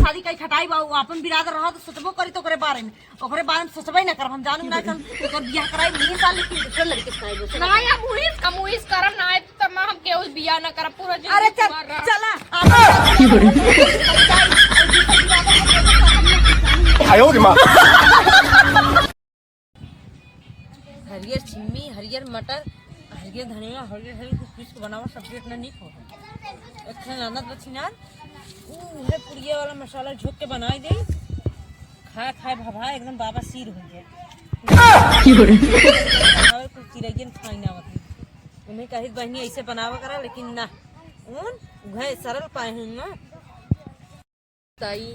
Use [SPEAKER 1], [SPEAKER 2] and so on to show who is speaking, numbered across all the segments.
[SPEAKER 1] शादी कई खटाई बा अपन बिरादर रह तो सोचबो करी तो करे बारे में ओकरे बारे में सोचबे ना कर हम जानू ना हम ओकर बियाह कराई नहीं साल लेकिन दूसरे लड़के से कराई
[SPEAKER 2] ना या मुहिस करम ना आए त हम के उस बियाह ना करब पूरा जिंदगी।
[SPEAKER 1] अरे चला हरियर छिम्मी हरियर मटर हरियर धनिया हरियर हरियर कुछ कुछ बनावा सब्जी इतना नहीं हो अच्छा ननद बचिनार है पुड़िया वाला मसाला झोंक के बनाई दे खाए खाए भभा एकदम बाबा सिर हो गया कुछ चिरैयन खाई ना होती उन्हें कही बहनी ऐसे बनावा करा लेकिन ना उन घे सरल पाए हैं ना ताई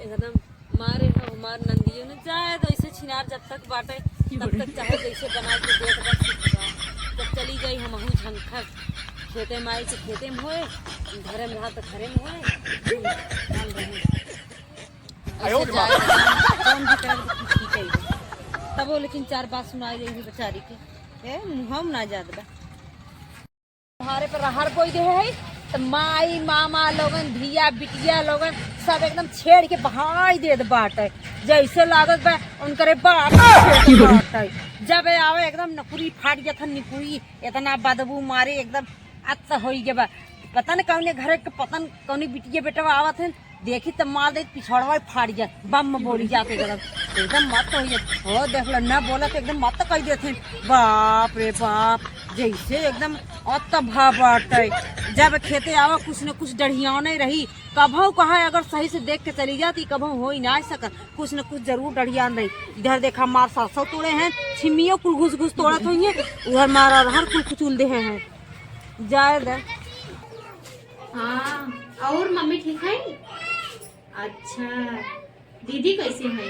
[SPEAKER 1] एकदम मारे हो मार नंदियों ने चाहे तो ऐसे छिनार जब तक बाटे तब तक चाहे जैसे बना के देख बस जब चली गई हम हूँ झंखक खेते में आई से खेते में होए घरे में रहा तो घरे में होए तब वो लेकिन चार बात सुनाई रही बेचारी की हम ना जात बा हमारे पर हर कोई दे है तो माई मामा लोगन धिया बिटिया लोगन सब एकदम छेड़ के बहाई देत बाटे जैसे लागत बा उनकरे बाप बाटे जब आवे एकदम नकुरी फाट जात निकुरी इतना बदबू मारे एकदम अत होई के बा पता न कौने घरे के पतन कौनी बिटिया बेटवा आवत है देखी तब मार दे पिछड़वा फाट जात बम बोली जाते एकदम मत हो जात हो देख लो ना बोला तो एकदम मत कह देते बाप रे बाप जैसे एकदम अत बाटे जब खेते आवा कुछ न कुछ डढ़िया नहीं रही कभू कहा अगर सही से देख के चली जाती कभू हो ही ना सकत कुछ न कुछ जरूर डढ़िया नहीं इधर देखा मार सरसों तोड़े हैं छिमियों कुल घुस घुस तोड़त हुई है उधर मारा हर कुल कुचुल दे हैं जाए दे।
[SPEAKER 2] हाँ और मम्मी ठीक है? अच्छा दीदी कैसे है?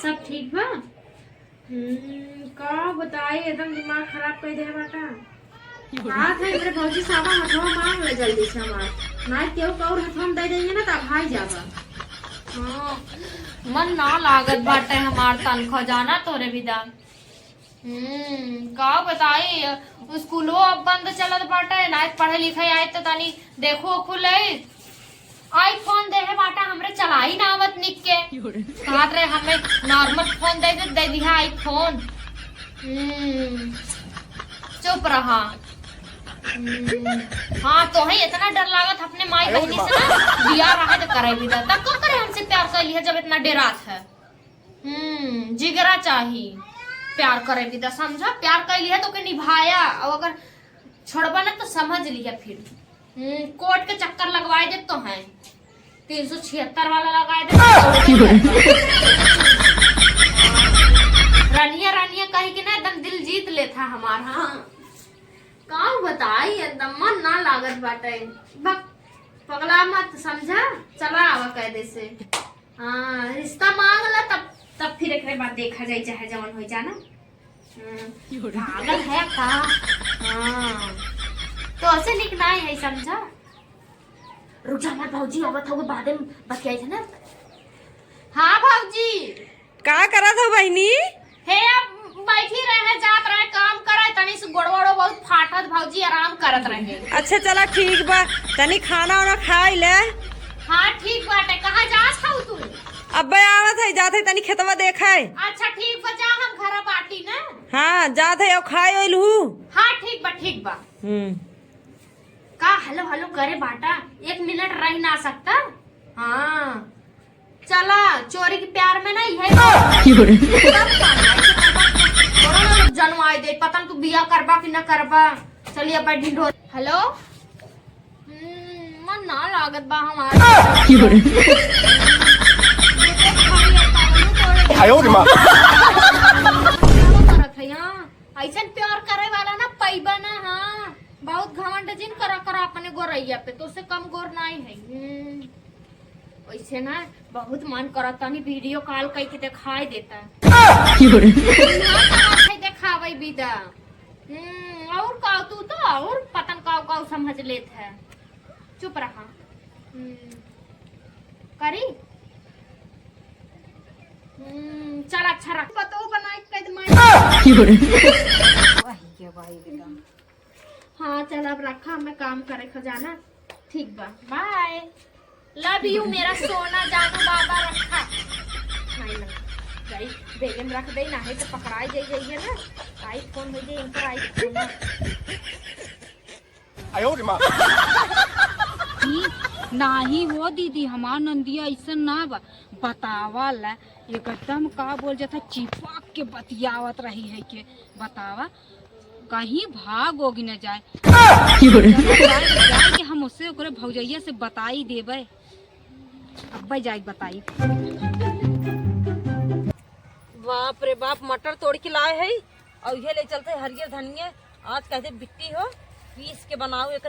[SPEAKER 2] सब ठीक बा? का बताई एकदम दिमाग खराब कर दे बाटा बात है मेरे भौजी सावा हथवा मांग ले जल्दी से हमार ना केहू कौर हथवा में दे देंगे ना तब भाई जाबा। हाँ मन ना लागत बाटे हमार तनखा जाना तोरे विदा का बताई स्कूलो अब बंद चलत बाटे ना पढ़े लिखे आए तो तनी देखो खुले आईफोन दे है बाटा हमरे चलाई ना आवत निक के कहत रहे हमें नॉर्मल फोन दे दिया आईफोन चुप रहा। हाँ तो है इतना डर लागत अपने माई बहनी से ना बिया रहा तो करे भी तब को करे हमसे प्यार कर लिया जब इतना डरात है जिगरा चाहिए प्यार करे भी तो समझा प्यार कर लिया तो के निभाया और अगर छोड़बा ना तो समझ लिया फिर कोर्ट के चक्कर लगवाए दे तो है 376 वाला लगाए दे रानिया रानिया कही कि ना एकदम दिल जीत लेता हमारा। हाँ काम बताई एकदम मन ना लागत बाटे पगला मत समझा चला आवा कायदे से। हाँ रिश्ता मांग ला तब फिर एक बात देखा जाए चाहे जवन हो जाना पागल है का। हाँ तो ऐसे लिखना है समझा रुक जा हमारे भाजी आवत हो बाद में बतियाई थे ना। हाँ भाजी
[SPEAKER 1] का करा था बहनी
[SPEAKER 2] हे अब बैठी रहे जात रहे काम करे तनी से गोड़वड़ो बहुत फाटत भाजी आराम करत रहे।
[SPEAKER 1] अच्छा चला ठीक बा तनी खाना वाना खाई ले।
[SPEAKER 2] हाँ ठीक बाटे कहाँ जात खाऊ तू?
[SPEAKER 1] अब्बे आवत है जात है तनी खेतवा देखा है।
[SPEAKER 2] अच्छा ठीक बा जा हम घर बाटी ना।
[SPEAKER 1] हाँ जात है खाए ओलू।
[SPEAKER 2] हाँ ठीक बा का हेलो हेलो करे बाटा 1 मिनट रह ना सकता। हाँ चला चोरी के प्यार में नहीं है जनवाई दे पता तू बिया करबा कि ना करबा चलिए बैठी ढो। हेलो मन ना लागत बा हमारा ऐसा प्यार करे वाला ना पैबा ना। हाँ बहुत घमंड जिन करा अपने गोरैया पे तो उसे कम गोर नहीं है। वैसे ना बहुत मन करता नहीं वीडियो कॉल करके दिखाई देता दिखावे विदा और का तू तो और पतंग का समझ लेत है चुप रहा करी चल अच्छा रख बताओ बनाई
[SPEAKER 1] रही के भाई एकदम।
[SPEAKER 2] हाँ चल अब रखा, मैं काम करे खजाना। ठीक बा, बाय, लव यू मेरा सोना जानू बाबा। रखा नहीं लग जाई, बेगे में रख दे ना है तो पकड़ाई जाइए ना। आई फोन हो जाए इनका, आई फोन
[SPEAKER 1] नाही हो दीदी, हमार नंदिया ऐसा ना बतावा ला एकदम का बोल जाता, चिपक के बतियावत रही है के बतावा कहीं भाग होगी न जाए। जाए कि हम उससे ओकरे भौजैया से बताई देबे, अब जाए बताई। बाप रे बाप, मटर तोड़ के लाए है और ये ले चलते हरियर धनिया। आज कहते बिट्टी हो पीस के बनाओ एक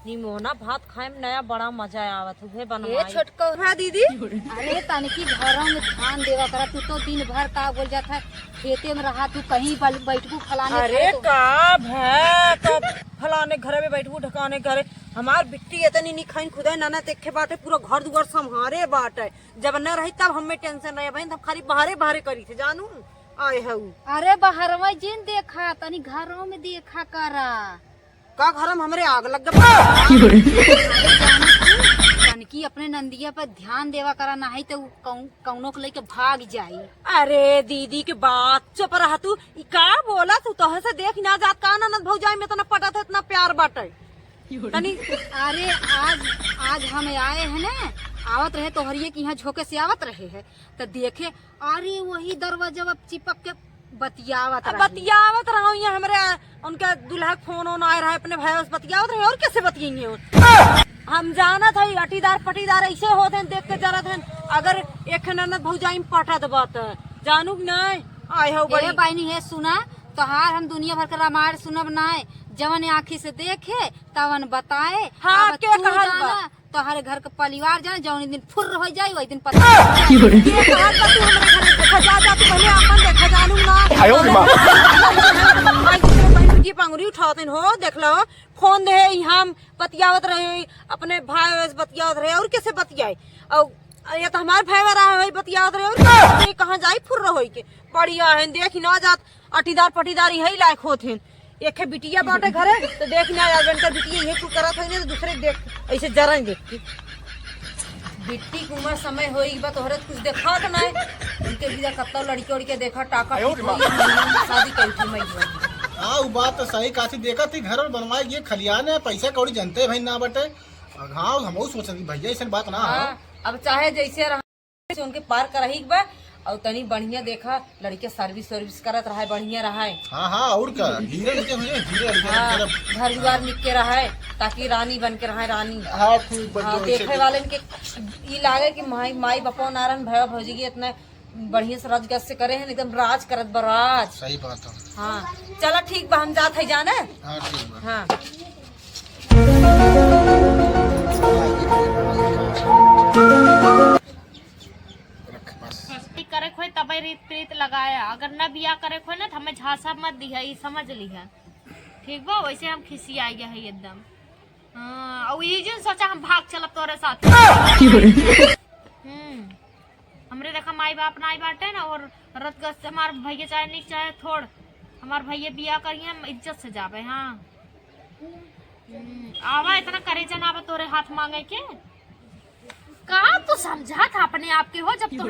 [SPEAKER 1] निमोना भात खाए में नया बड़ा मजा आवत है बनवाई। छोटको हाँ दीदी, अरे तनकी घरों में ध्यान देवा करा, तू तो दिन भर का बोल जाता है खेते में रहा, तू कहीं बैठबू फलाने। अरे काब है कब फलाने घरे में बैठबू ढकाने घरे। हमार बिट्टी इतनी नहीं खाइन खुदा नाना देखे बाटे, पूरा घर दुआर संभारे बाटे। जब न रही तब हमें टेंशन रहे भाई, तब खाली बाहरे करी थे जानू आए है। अरे बाहर में जिन देखा तनी घरों में देखा करा का घर में हमरे आग लग गया। की अपने नंदिया पर ध्यान देवा करा, नहीं तो कौनो को लेके भाग जाई। अरे दीदी के बात चुप रहा तू, का बोला तू तो से देख ना जात का ननद भौजाई में इतना पटा था, इतना प्यार बाटे तनी। अरे आज हम आए हैं ना, आवत रहे तो हरिये की यहाँ झोंके से आवत रहे है तो देखे, अरे वही दरवाजा चिपक के बतियावत रहा यहाँ हमरे उनका दूल्हा फोन ऑन आए रहा है, अपने भाई से बतियावत रहे। और कैसे बतियेंगे हम जाना था अटीदार पटीदार ऐसे होते हैं, देख के जरा थे अगर एक ननद भौजाई में पटत बात जानू नहीं आए हो बड़ी बाइनी है। सुना तोहार हम दुनिया भर का रामायण सुनब नाय, जवन आँखी से देखे तवन बताए। हाँ के कहा तोहरे घर का परिवार जाने, जौन दिन फुर हो जाए वही दिन पता पंगुरी उठाते हो। देख लो फोन दे हम बतियावत रहे, अपने भाई बतियावत रहे और कैसे बतियाए। और ये तो हमारे भाई रहा है बतियावत रहे और कहाँ जाए फुर हो के बढ़िया है। देख ना जात अटीदार पटीदार यही लायक होते, एक बिटिया बाटे घरे तो देख ना यार बिटिया यही कुछ करत है, तो दूसरे देख ऐसे जरा देख के बिट्टी की उम्र समय होई बा तोहरे कुछ देखा तो नहीं। उनके बिना कत्ता लड़की उड़के देखा टाका शादी करी थी मैं।
[SPEAKER 3] हाँ वो बात तो सही, काशी देखा थी घर और बनवाए ये खलियान है, पैसा कौड़ी जनते भाई ना बटे। हाँ हम सोच रही भैया ऐसा बात ना। हाँ,
[SPEAKER 1] अब चाहे जैसे रहा उनके पार करही बा और तनी बढ़िया देखा लड़के सर्विस करत रहा है, बढ़िया रहा है।
[SPEAKER 3] हाँ और क्या
[SPEAKER 1] घर द्वार निके रहा है ताकि रानी बन के रहा है रानी।
[SPEAKER 3] हाँ,
[SPEAKER 1] देखे वाले के ये लागे कि माई बापा नारायण भैया भौजी की इतना बढ़िया से राजगज से करे हैं, एकदम राज करत बराज।
[SPEAKER 3] सही बात है।
[SPEAKER 1] हाँ चला ठीक बा, हम जात है जाने।
[SPEAKER 3] हाँ ठीक बा।
[SPEAKER 1] हाँ
[SPEAKER 2] करे खोए तबे रीत लगाया, अगर न बिया करे खोए ना तो हमें झांसा मत दी है, समझ ली है ठीक बा। वैसे हम खिसी आई गया है एकदम। हाँ और ये जो सोचा हम भाग चलब तोरे साथ। हमरे देखा माई बाप नाई बाटे ना, और रतगज से हमारे भैया चाहे नहीं चाहे थोड़ हमारे भैया बिया करिए हम इज्जत से जावे। हाँ आवा इतना करे जना आवा तोरे हाथ मांगे के कहा तू समझा था अपने आप के हो, जब तो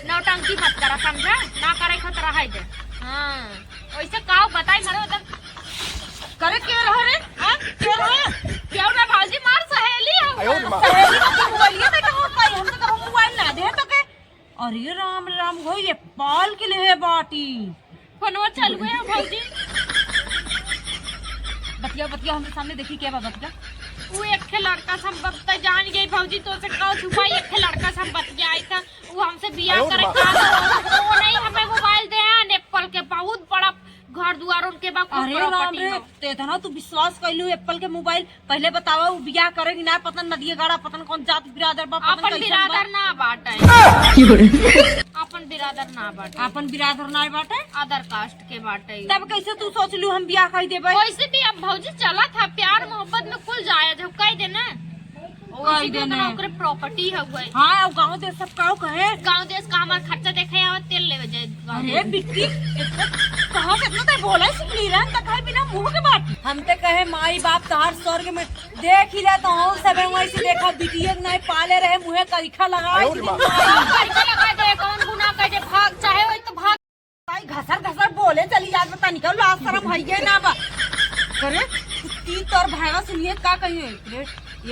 [SPEAKER 2] नौटंकी मत करा, समझा ना करे खतरा है दे। हाँ वैसे काव बताई मारो तक करे क्यों रहो रे। हां क्यों रहो क्यों ना भाजी मार सहेली हो सहेली को बोलिए तो कहो भाई हम तो मोबाइल ना दे तो के।
[SPEAKER 1] अरे राम राम हो ये पाल के लिए बाटी
[SPEAKER 2] फोनवा चल गया भाजी।
[SPEAKER 1] बतिया हमरे सामने देखी क्या बतिया।
[SPEAKER 2] वो एक लड़का से हम बता जान गई भौजी तो से कहो छुपा एक लड़का से हम बतिया आई था, वो हमसे बियाह करे का वो नहीं हमें मोबाइल दे हैं एप्पल के बहुत बड़ा घर दुआर उनके बा।
[SPEAKER 1] अरे राम रे ते इतना तू विश्वास कैलू एप्पल के मोबाइल पहले बतावा वो बियाह करेगी ना, पता नदिया गाड़ा पता कौन जात बिरादर बा,
[SPEAKER 2] अपन बिरादर ना बाटे अपन बिरादर ना बाटे,
[SPEAKER 1] अपन बिरादर ना बाटे
[SPEAKER 2] अदर कास्ट के बाटे।
[SPEAKER 1] तब कैसे तू सोच लू हम बियाह कर देबे।
[SPEAKER 2] वैसे भी अब भौजी चला था प्यार मोहब्बत में कुल जाया जब कह देना कह देना ओकरे प्रॉपर्टी है वो।
[SPEAKER 1] हां गांव देश सब काऊ कहे,
[SPEAKER 2] गांव देश का हमार खर्चा देखे तेल लेवे जाए।
[SPEAKER 1] अरे बिट्टी कहाँ से इतना बोला सीख रहा है कहे बिना मुंह के बात हम ते कहे माई बाप तहार स्वर्ग में देख ही ले तो हम सब वहीं से देखा बिटिया नहीं पाले रहे मुँहे करीखा लगाए
[SPEAKER 2] कौन गुनाह करे भाग चाहे वही तो भाग
[SPEAKER 1] घसर घसर बोले चली जात बता निकल लास्ट शर्म है ना बा करे ती तोर भाईवा सुनिए का कहिए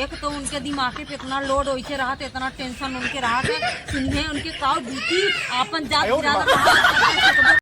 [SPEAKER 1] एक तो उनके दिमाग पे इतना लोड होइसे रहा इतना टेंशन उनके रहा सुनिए उनके काउ ड्यूटी अपन जात